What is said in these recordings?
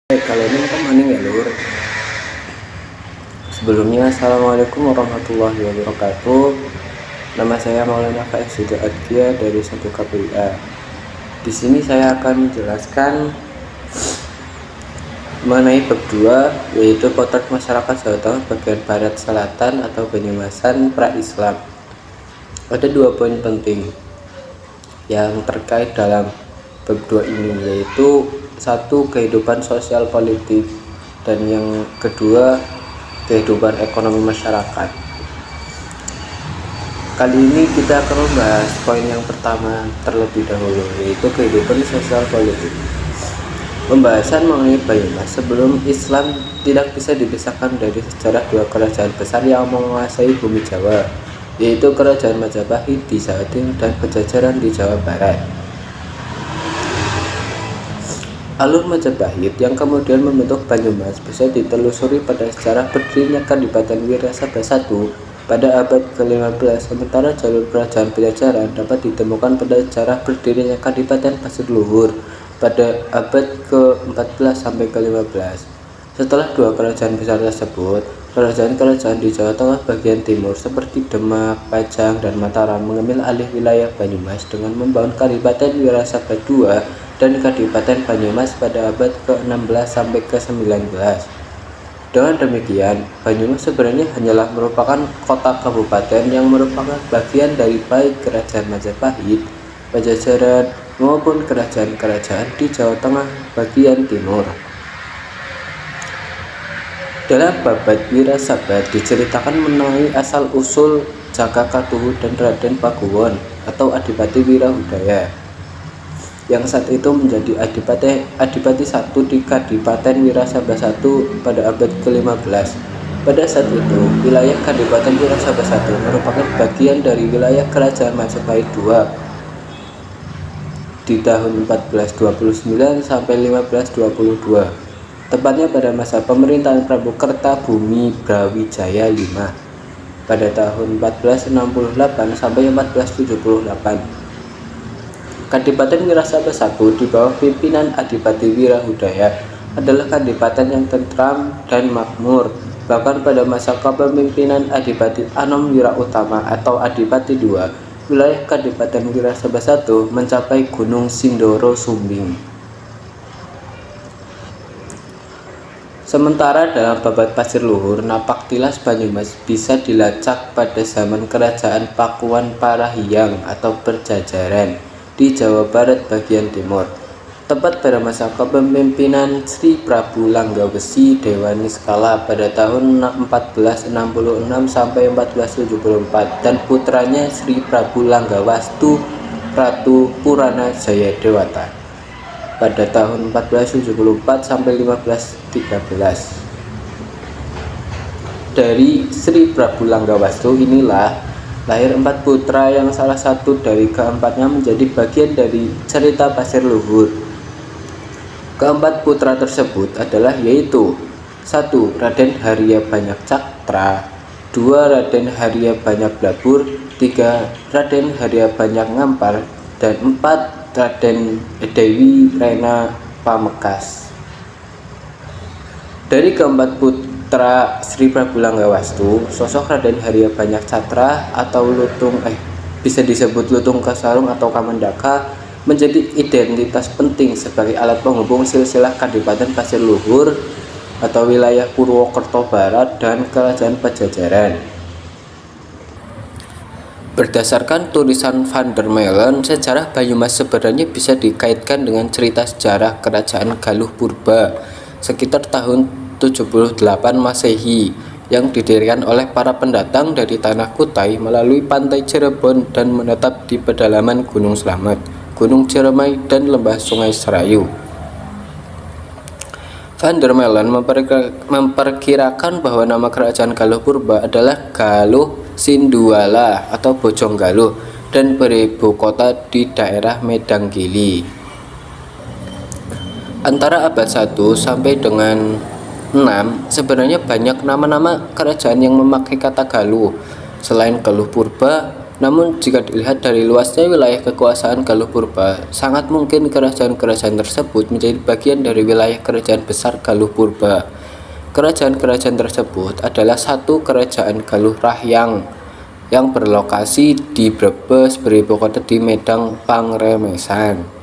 Kalau ini kan maning ya lur. Sebelumnya assalamualaikum warahmatullahi wabarakatuh. Nama saya Maulana Faiz Adia dari 1 KPIA. Di sini saya akan menjelaskan mengenai bab 2, yaitu potret masyarakat Jawa Tengah bagian barat selatan atau Banyumasan pra-Islam. Ada 2 poin penting yang terkait dalam bab 2 ini, yaitu 1, kehidupan sosial politik, dan yang kedua, kehidupan ekonomi masyarakat. Kali ini kita akan membahas poin yang pertama terlebih dahulu, yaitu kehidupan sosial politik. Pembahasan mengenai Banyumas sebelum Islam tidak bisa dipisahkan dari sejarah 2 kerajaan besar yang menguasai bumi Jawa, yaitu Kerajaan Majapahit di Jawa Timur dan Pajajaran di Jawa Barat. Alur Majapahit yang kemudian membentuk Banyumas bisa ditelusuri pada sejarah berdirinya Kadipaten Wirasaba I pada abad ke-15, sementara jalur kerajaan Pajajaran dapat ditemukan pada sejarah berdirinya Kadipaten Pasir Luhur pada abad ke-14 sampai ke-15. Setelah 2 kerajaan besar tersebut, kerajaan-kerajaan di Jawa Tengah bagian timur seperti Demak, Pajang, dan Mataram mengambil alih wilayah Banyumas dengan membangun Kadipaten Wirasaba II dan Kadipaten Banyumas pada abad ke-16 sampai ke-19. Dengan demikian, Banyumas sebenarnya hanyalah merupakan kota kabupaten yang merupakan bagian dari baik Kerajaan Majapahit, Pajajaran, maupun kerajaan-kerajaan di Jawa Tengah bagian timur. Dalam babat Wirasaba diceritakan mengenai asal-usul Jaka Katuhu dan Raden Pakuwon atau Adipati Wirahudaya, yang saat itu menjadi Adipati 1 di Kadipaten Wirasaba I pada abad ke-15. Pada saat itu, wilayah Kadipaten Wirasaba I merupakan bagian dari wilayah Kerajaan Majapahit II di tahun 1429 sampai 1522, tepatnya pada masa pemerintahan Prabu Kertabumi Brawijaya V pada tahun 1468 sampai 1478. Kadipaten Wirasaba I di bawah pimpinan Adipati Wirahudaya adalah kadipaten yang tentram dan makmur. Bahkan pada masa kepemimpinan Adipati Anom Wirautama atau Adipati II, wilayah Kadipaten Wirasaba I mencapai Gunung Sindoro Sumbing. Sementara dalam babat Pasir Luhur, napak tilas Banyumas bisa dilacak pada zaman Kerajaan Pakuan Parahiang atau Perjajaran di Jawa Barat bagian timur, tepat pada masa kepemimpinan Sri Prabu Langgawesi Dewa Niskala pada tahun 1466 sampai 1474 dan putranya Sri Prabu Langgawastu Ratu Purana Jayadewata pada tahun 1474 sampai 1513. Dari Sri Prabu Langgawastu inilah lahir 4 putra yang salah satu dari keempatnya menjadi bagian dari cerita Pasir Luhur. Keempat putra tersebut adalah yaitu 1. Raden Harya Banyak Cakra, 2. Raden Harya Banyak Blabur, 3. Raden Harya Banyak Ngampar, dan 4. Raden Dewi Rena Pamekas. Dari keempat putra Sri Prabu Langgawastu, sosok Raden Harya Banyak Catra atau bisa disebut Lutung Kasarung atau Kamandaka menjadi identitas penting sebagai alat penghubung silsilah Kadipaten Pasir Luhur atau wilayah Purwokerto Barat dan Kerajaan Pajajaran. Berdasarkan tulisan Van der Meulen, sejarah Banyumas sebenarnya bisa dikaitkan dengan cerita sejarah Kerajaan Galuh Purba sekitar tahun 78 Masehi yang didirikan oleh para pendatang dari Tanah Kutai melalui pantai Cirebon dan menetap di pedalaman Gunung Slamet, Gunung Ciremai, dan lembah Sungai Serayu. Van der Meulen memperkirakan bahwa nama kerajaan Galuh Purba adalah Galuh Sinduala atau Bojong Galuh dan beribu kota di daerah Medanggili. Antara abad 1 sampai dengan 6, sebenarnya banyak nama-nama kerajaan yang memakai kata Galuh. Selain Galuh Purba, Namun jika dilihat dari luasnya wilayah kekuasaan Galuh Purba, sangat mungkin kerajaan-kerajaan tersebut menjadi bagian dari wilayah kerajaan besar Galuh Purba. Kerajaan-kerajaan tersebut adalah satu kerajaan Galuh Rahyang yang berlokasi di Brebes beribu kota di Medang Pangremesan.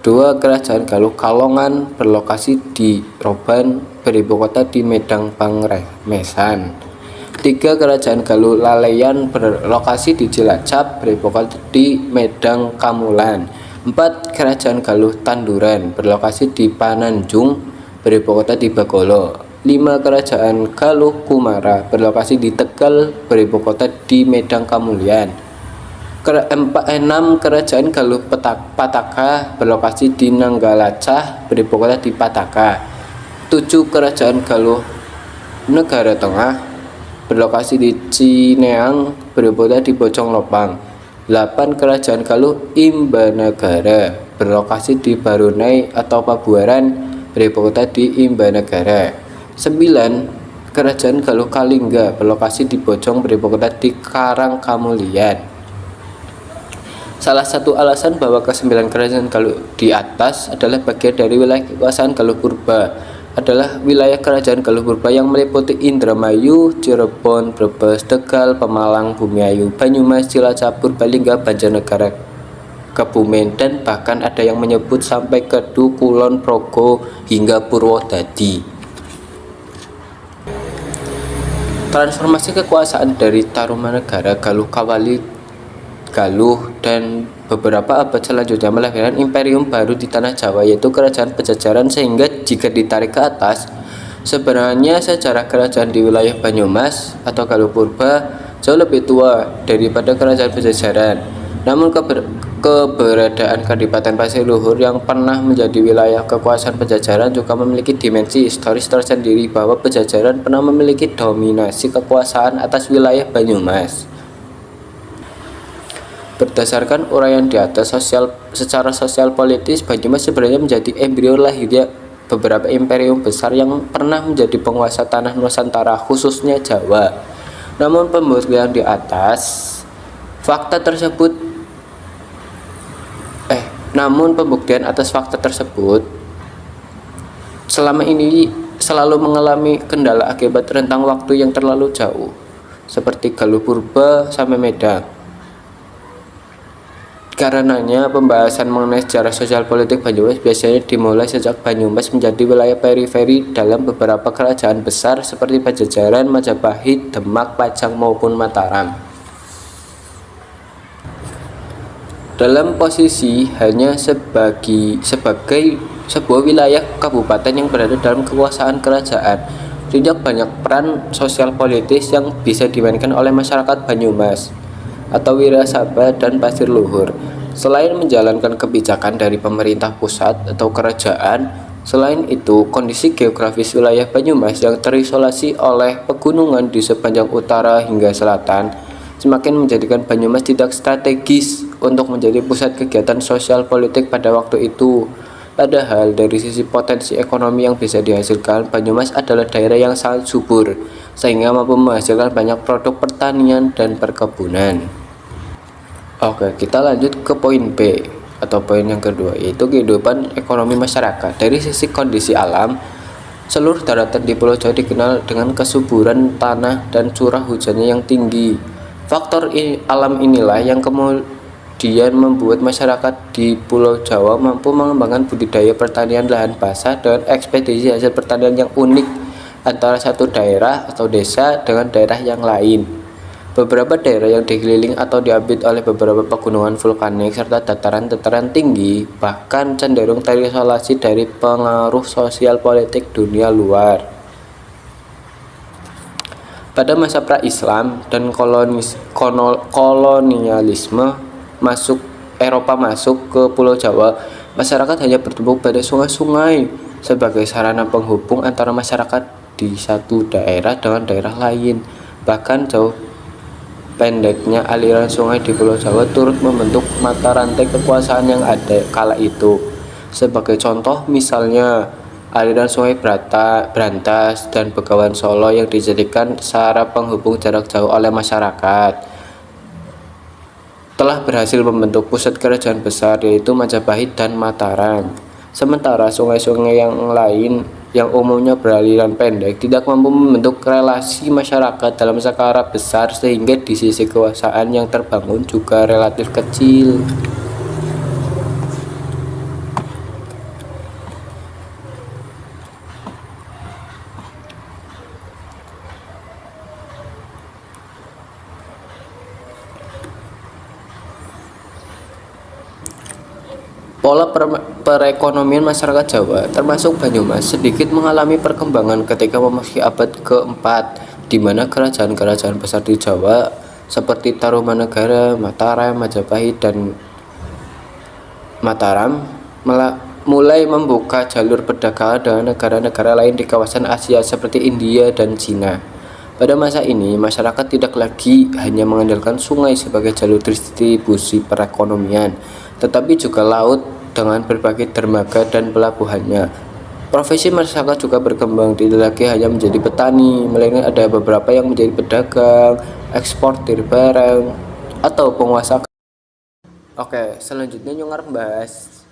Dua kerajaan Galuh Kalongan berlokasi di Roban beribu kota di Medang Pangremesan. Tiga kerajaan Galuh Laleyan berlokasi di Cilacap beribu kota di Medang Kamulan. Empat kerajaan Galuh Tanduran berlokasi di Pananjung beribu kota di Bagolo. Lima kerajaan Galuh Kumara berlokasi di Tegal beribu kota di Medang Kamulian. Enam kerajaan Galuh Pataka berlokasi di Nanggalacah beribu kota di Pataka. Tujuh kerajaan Galuh Negara Tengah berlokasi di Cineang beribu kota di Bojong Lopang. 8 kerajaan Galuh Imbanagara berlokasi di Barunai atau Pabuaran beribu kota di Imbanagara. 9 kerajaan Galuh Kalingga berlokasi di Bojong beribu kota di Karangkamulian. Salah satu alasan bahwa ke-9 kerajaan Galuh di atas adalah bagian dari wilayah kekuasaan Galuh Purba adalah wilayah kerajaan Galuh Purba yang meliputi Indramayu, Cirebon, Brebes, Tegal, Pemalang, Bumiayu, Banyumas, Cilacap, Purbalingga, Banjarnegara, Kebumen, dan bahkan ada yang menyebut sampai Kedu, Kulon Progo, hingga Purwodadi. Transformasi kekuasaan dari Tarumanegara, Galuh Kawali, Galuh, dan beberapa abad selanjutnya melahirkan imperium baru di tanah Jawa, yaitu kerajaan Pajajaran, sehingga jika ditarik ke atas, sebenarnya sejarah kerajaan di wilayah Banyumas atau Galuh Purba jauh lebih tua daripada kerajaan Pajajaran. Namun keberadaan Kadipaten Pasir Luhur yang pernah menjadi wilayah kekuasaan Pajajaran juga memiliki dimensi historis tersendiri, bahwa Pajajaran pernah memiliki dominasi kekuasaan atas wilayah Banyumas. Berdasarkan uraian di atas, secara sosial politis, Banyumas sebenarnya menjadi embrio lahirnya beberapa imperium besar yang pernah menjadi penguasa tanah Nusantara, khususnya Jawa. Namun pembuktian di atas fakta tersebut selama ini selalu mengalami kendala akibat rentang waktu yang terlalu jauh, seperti Galuh Purba sampai Medang. Karenanya, pembahasan mengenai sejarah sosial politik Banyumas biasanya dimulai sejak Banyumas menjadi wilayah periferi dalam beberapa kerajaan besar seperti Pajajaran, Majapahit, Demak, Pajang, maupun Mataram. Dalam posisi hanya sebagai sebuah wilayah kabupaten yang berada dalam kekuasaan kerajaan, tidak banyak peran sosial politis yang bisa dimainkan oleh masyarakat Banyumas atau Wirasaba dan Pasir Luhur. Selain menjalankan kebijakan dari pemerintah pusat atau kerajaan, selain itu kondisi geografis wilayah Banyumas yang terisolasi oleh pegunungan di sepanjang utara hingga selatan semakin menjadikan Banyumas tidak strategis untuk menjadi pusat kegiatan sosial politik pada waktu itu. Padahal dari sisi potensi ekonomi yang bisa dihasilkan, Banyumas adalah daerah yang sangat subur, sehingga mampu menghasilkan banyak produk pertanian dan perkebunan. Oke, kita lanjut ke poin B atau poin yang kedua, yaitu kehidupan ekonomi masyarakat. Dari sisi kondisi alam, seluruh daratan di Pulau Jawa dikenal dengan kesuburan tanah dan curah hujannya yang tinggi. Faktor alam inilah yang kemudian membuat masyarakat di Pulau Jawa mampu mengembangkan budidaya pertanian lahan basah dengan ekspedisi hasil pertanian yang unik antara satu daerah atau desa dengan daerah yang lain. Beberapa daerah yang dikeliling atau diapit oleh beberapa pegunungan vulkanik serta dataran-dataran tinggi bahkan cenderung terisolasi dari pengaruh sosial politik dunia luar. Pada masa pra-Islam dan kolonialisme Eropa masuk ke Pulau Jawa, masyarakat hanya bertumpu pada sungai-sungai sebagai sarana penghubung antara masyarakat di satu daerah dengan daerah lain. Bahkan jauh pendeknya aliran sungai di Pulau Jawa turut membentuk mata rantai kekuasaan yang ada kala itu. Sebagai contoh, misalnya aliran sungai Brantas dan Begawan Solo yang dijadikan sarana penghubung jarak jauh oleh masyarakat. telah berhasil membentuk pusat kerajaan besar yaitu Majapahit dan Mataram. Sementara sungai-sungai yang lain yang umumnya beraliran pendek tidak mampu membentuk relasi masyarakat dalam skala besar sehingga di sisi kekuasaan yang terbangun juga relatif kecil. Pola perekonomian masyarakat Jawa, termasuk Banyumas, sedikit mengalami perkembangan ketika memasuki abad keempat, di mana kerajaan-kerajaan besar di Jawa seperti Tarumanegara, Mataram, Majapahit, dan Mataram mulai membuka jalur perdagangan dengan negara-negara lain di kawasan Asia seperti India dan Cina. Pada masa ini, masyarakat tidak lagi hanya mengandalkan sungai sebagai jalur distribusi perekonomian, tetapi juga laut dengan berbagai dermaga dan pelabuhannya. Profesi masyarakat juga berkembang, tidak lagi hanya menjadi petani, melainkan ada beberapa yang menjadi pedagang, eksportir barang, atau penguasa. Oke, selanjutnya nyongar bahas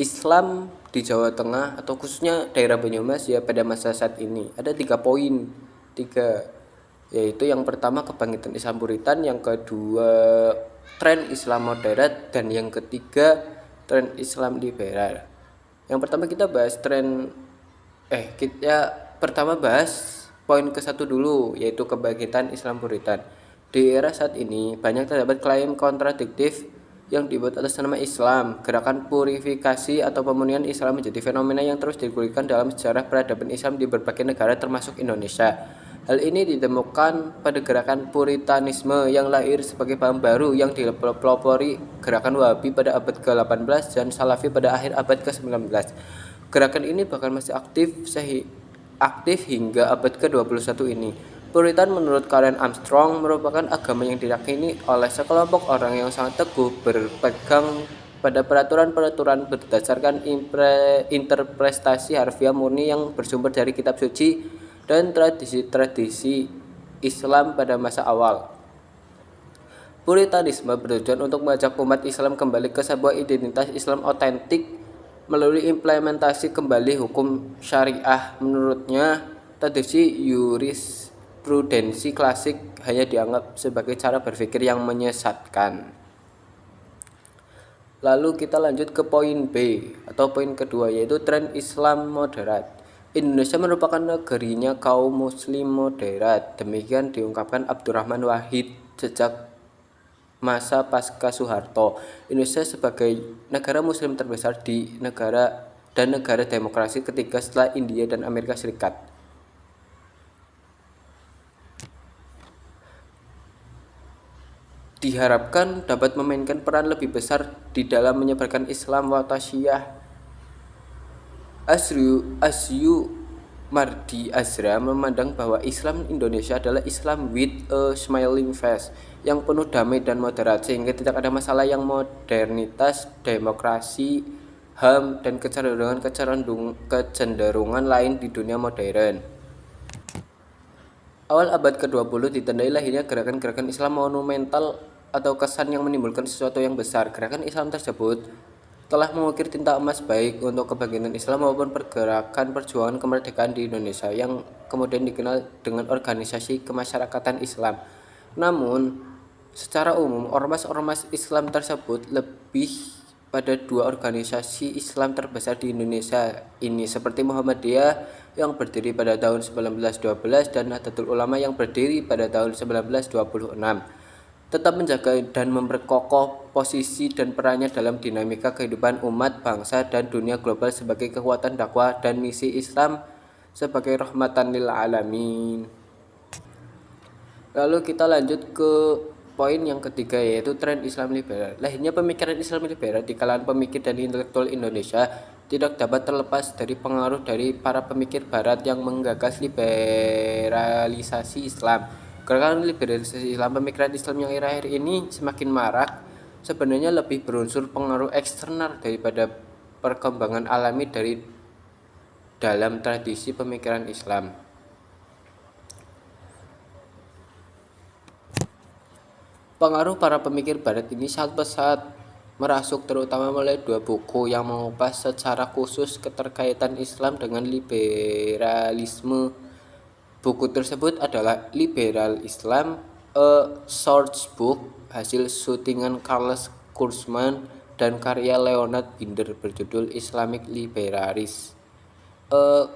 Islam di Jawa Tengah atau khususnya daerah Banyumas ya pada masa saat ini. Ada 3 poin, yaitu yang pertama kebangkitan Islam Puritan, yang kedua tren Islam moderat, dan yang ketiga tren Islam liberal. Yang pertama kita bahas kita pertama bahas poin ke-1 dulu, yaitu kebangkitan Islam Puritan. Di era saat ini banyak terdapat klaim kontradiktif yang dibuat atas nama Islam. Gerakan purifikasi atau pemurnian Islam menjadi fenomena yang terus digulirkan dalam sejarah peradaban Islam di berbagai negara termasuk Indonesia. Hal ini ditemukan pada gerakan Puritanisme yang lahir sebagai paham baru yang dipelopori gerakan Wahabi pada abad ke-18 dan Salafi pada akhir abad ke-19. Gerakan ini bahkan masih aktif hingga abad ke-21 ini. Puritan menurut Karen Armstrong merupakan agama yang diyakini oleh sekelompok orang yang sangat teguh berpegang pada peraturan-peraturan berdasarkan interpretasi harfiah murni yang bersumber dari kitab suci dan tradisi-tradisi Islam pada masa awal. Puritanisme bertujuan untuk mengajak umat Islam kembali ke sebuah identitas Islam otentik melalui implementasi kembali hukum syariah. Menurutnya, tradisi jurisprudensi klasik hanya dianggap sebagai cara berpikir yang menyesatkan. Lalu kita lanjut ke poin B atau poin kedua, yaitu tren Islam moderat. Indonesia merupakan negerinya kaum muslim moderat. Demikian diungkapkan Abdurrahman Wahid sejak masa pasca Soeharto. Indonesia sebagai negara muslim terbesar di negara demokrasi ketiga setelah India dan Amerika Serikat. Diharapkan dapat memainkan peran lebih besar di dalam menyebarkan Islam wa tasyiyah. Asyu Mardi Azra memandang bahwa Islam Indonesia adalah Islam with a smiling face yang penuh damai dan moderat, sehingga tidak ada masalah yang modernitas, demokrasi, HAM, dan kecenderungan lain di dunia modern. Awal abad ke-20 ditandai lahirnya gerakan-gerakan Islam monumental atau kesan yang menimbulkan sesuatu yang besar. Gerakan Islam tersebut telah mengukir tinta emas baik untuk kebangkitan Islam maupun pergerakan perjuangan kemerdekaan di Indonesia yang kemudian dikenal dengan organisasi kemasyarakatan Islam. Namun, secara umum ormas-ormas Islam tersebut lebih pada 2 organisasi Islam terbesar di Indonesia ini, seperti Muhammadiyah yang berdiri pada tahun 1912 dan Nahdlatul Ulama yang berdiri pada tahun 1926. Tetap menjaga dan memperkokoh posisi dan perannya dalam dinamika kehidupan umat, bangsa, dan dunia global sebagai kekuatan dakwah dan misi Islam sebagai rahmatan lil alamin. Lalu kita lanjut ke poin yang ketiga, yaitu tren Islam liberal. Lahirnya pemikiran Islam liberal di kalangan pemikir dan intelektual Indonesia tidak dapat terlepas dari pengaruh dari para pemikir barat yang menggagas liberalisasi Islam. Gerakan liberalisasi Islam, pemikiran Islam yang akhir-akhir ini semakin marak, sebenarnya lebih berunsur pengaruh eksternal daripada perkembangan alami dari dalam tradisi pemikiran Islam. Pengaruh para pemikir barat ini sangat pesat merasuk, terutama melalui dua buku yang mengupas secara khusus keterkaitan Islam dengan liberalisme. Buku tersebut adalah Liberal Islam, A Source Book, hasil syutingan Carles Kurzman, dan karya Leonard Binder berjudul Islamic Liberalism, A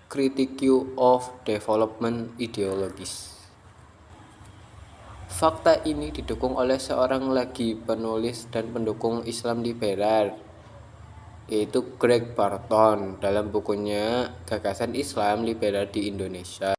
Critique of Development Ideologies. Fakta ini didukung oleh seorang lagi penulis dan pendukung Islam liberal, yaitu Greg Barton dalam bukunya Gagasan Islam Liberal di Indonesia.